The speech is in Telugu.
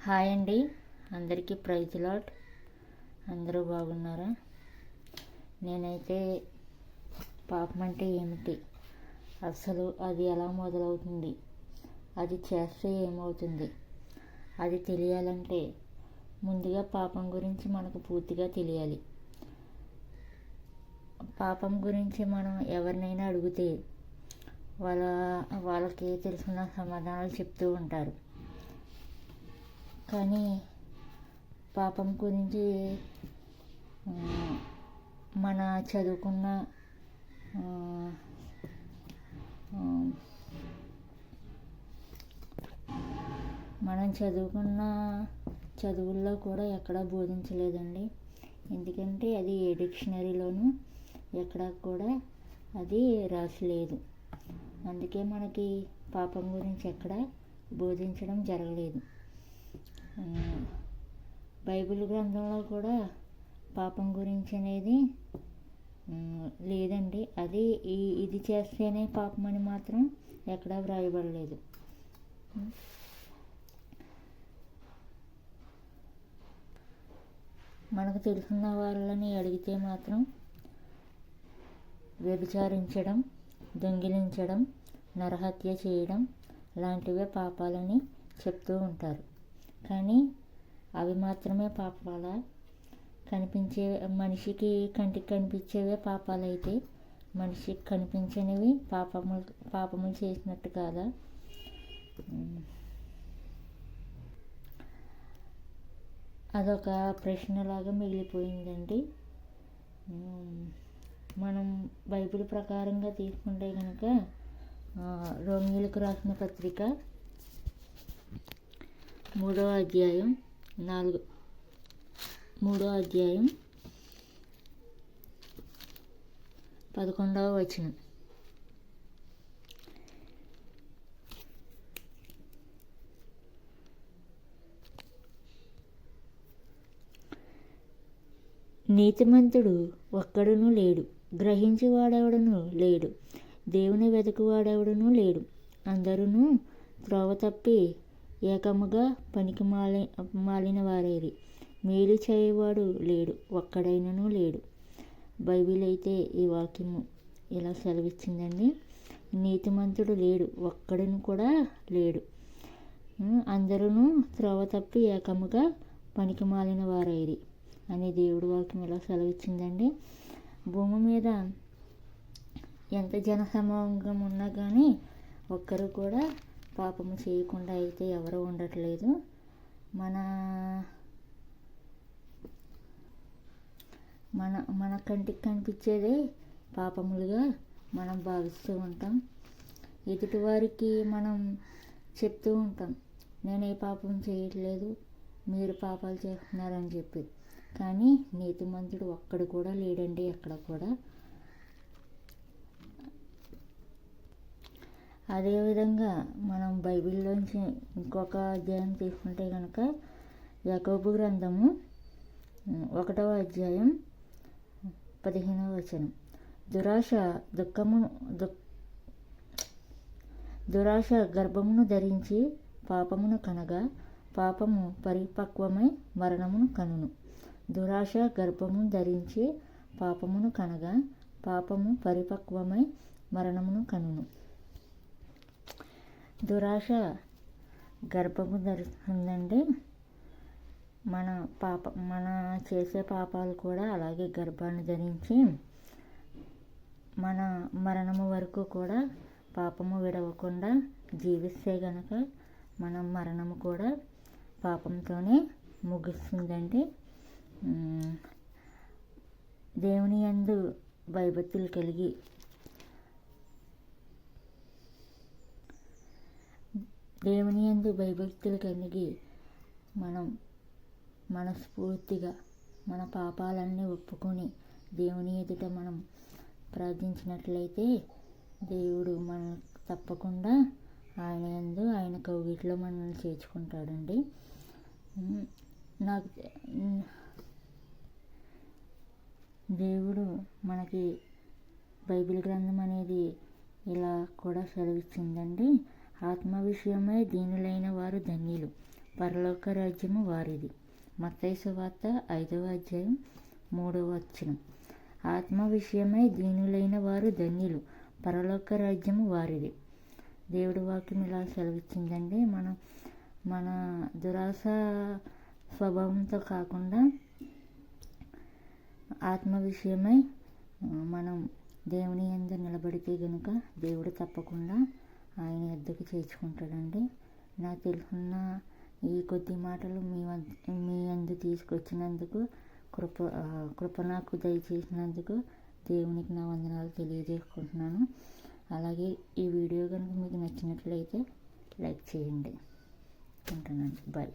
హాయ్ అండి, అందరికీ ప్రైజ్ లార్డ్. అందరూ బాగున్నారా? నేనైతే పాపం అంటే ఏమిటి, అసలు అది ఎలా మొదలవుతుంది, అది చేస్తే ఏమవుతుంది, అది తెలియాలంటే ముందుగా పాపం గురించి మనకు పూర్తిగా తెలియాలి. పాపం గురించి మనం ఎవరినైనా అడిగితే వాళ్ళకి తెలిసిన సమాధానాలు చెప్తూ ఉంటారు. కానీ పాపం గురించి మన చదువుకున్న చదువుల్లో కూడా ఎక్కడా బోధించలేదండి. ఎందుకంటే అది ఏ డిక్షనరీలోనూ ఎక్కడా కూడా అది రాసలేదు. అందుకే మనకి పాపం గురించి ఎక్కడ బోధించడం జరగలేదు. బైబిల్ గ్రంథంలో కూడా పాపం గురించి అనేది లేదండి. అది ఇది చేస్తేనే పాపం అని మాత్రం ఎక్కడా వ్రాయబడలేదు. మనకు తెలిసిన వాళ్ళని అడిగితే మాత్రం వ్యభిచారించడం, దొంగిలించడం, నరహత్య చేయడం లాంటివే పాపాలని చెప్తూ ఉంటారు. కానీ అవి మాత్రమే పాపాలా? మనిషికి కంటికి కనిపించేవే పాపాలైతే మనిషికి కనిపించనివి పాపములు చేసినట్టు కాదా? అదొక ప్రశ్నలాగా మిగిలిపోయిందండి. మనం బైబిల్ ప్రకారంగా తీసుకుంటే కనుక రోమీయులకు రాసిన పత్రిక 3వ అధ్యాయం 11వ వచనం. నీతిమంతుడు ఒక్కడునూ లేడు, గ్రహించువాడెవడునూ లేడు, దేవుని వెతుకువాడెవడునూ లేడు, అందరూ త్రోవ తప్పి ఏకముగా పనికి మాలిన వారైరి, మేలు చేయవాడు లేడు, ఒక్కడైనను లేడు. బైబిల్ అయితే ఈ వాక్యము ఇలా సెలవిచ్చిందండి. నీతిమంతుడు లేడు, ఒక్కడును కూడా లేడు, అందరూ త్రోవ తప్పి ఏకముగా పనికి మాలిన వారైరి అని దేవుడి వాక్యం ఇలా సెలవిచ్చిందండి. భూమి మీద ఎంత జనసమూహం ఉన్నా కానీ ఒక్కరు కూడా పాపము చేయకుండా అయితే ఎవరు ఉండట్లేదు. మన కంటికి కనిపించేదే పాపములుగా మనం భావిస్తూ ఉంటాం. ఎదుటివారికి మనం చెప్తూ ఉంటాం, నేను ఏ పాపం చేయట్లేదు, మీరు పాపాలు చేస్తున్నారని చెప్పి. కానీ నీతిమంతుడు ఒక్కడు కూడా లేడండి ఎక్కడ కూడా. అదేవిధంగా మనం బైబిల్లోంచి ఇంకొక అధ్యాయం తీసుకుంటే కనుక యాకోబు గ్రంథము 1వ అధ్యాయం 15వ వచనం. దురాశ గర్భమును ధరించి పాపమును కనగా పాపము పరిపక్వమై మరణమును కనును. దురాశ గర్భమును ధరించి పాపమును కనగా పాపము పరిపక్వమై మరణమును కనును. దురాశ గర్భము ధరిస్తుందండి. మన చేసే పాపాలు కూడా అలాగే గర్భాన్ని ధరించి మన మరణము వరకు కూడా పాపము విడవకుండా జీవిస్తే గనక మన మరణము కూడా పాపంతోనే ముగుస్తుందండి. దేవుని యందు భయభక్తులు కలిగి మనం మనస్ఫూర్తిగా మన పాపాలన్నీ ఒప్పుకొని దేవుని ఎదుట మనం ప్రార్థించినట్లయితే దేవుడు మనం తప్పకుండా ఆయన కౌగిట్లో మనల్ని చేర్చుకుంటాడండి. దేవుడు మనకి బైబిల్ గ్రంథం అనేది ఇలా కూడా సెలవిచ్చిందండి. ఆత్మ విషయమై దీనులైన వారు ధన్యులు, పరలోక రాజ్యము వారిది. మత్తయి సువార్త 5వ అధ్యాయం 3వ వచనం. ఆత్మ విషయమై దీనులైన వారు ధన్యులు, పరలోక రాజ్యము వారిది. దేవుడి వాక్యం ఇలా సెలవిచ్చిందండి. మన దురాశ స్వభావంతో కాకుండా ఆత్మ విషయమై మనం దేవుని యందు నిలబడితే గనుక దేవుడు తప్పకుండా ఆయన యొద్దకు చేర్చుకుంటాడండి. నాకు తెలుసున్న ఈ కొద్ది మాటలు మీ యందు తీసుకొచ్చినందుకు, కృప నాకు దయచేసినందుకు దేవునికి నా వందనాలు తెలియజేసుకుంటున్నాను. అలాగే ఈ వీడియో కనుక మీకు నచ్చినట్లయితే లైక్ చేయండి. ఉంటున్నాను. బాయ్.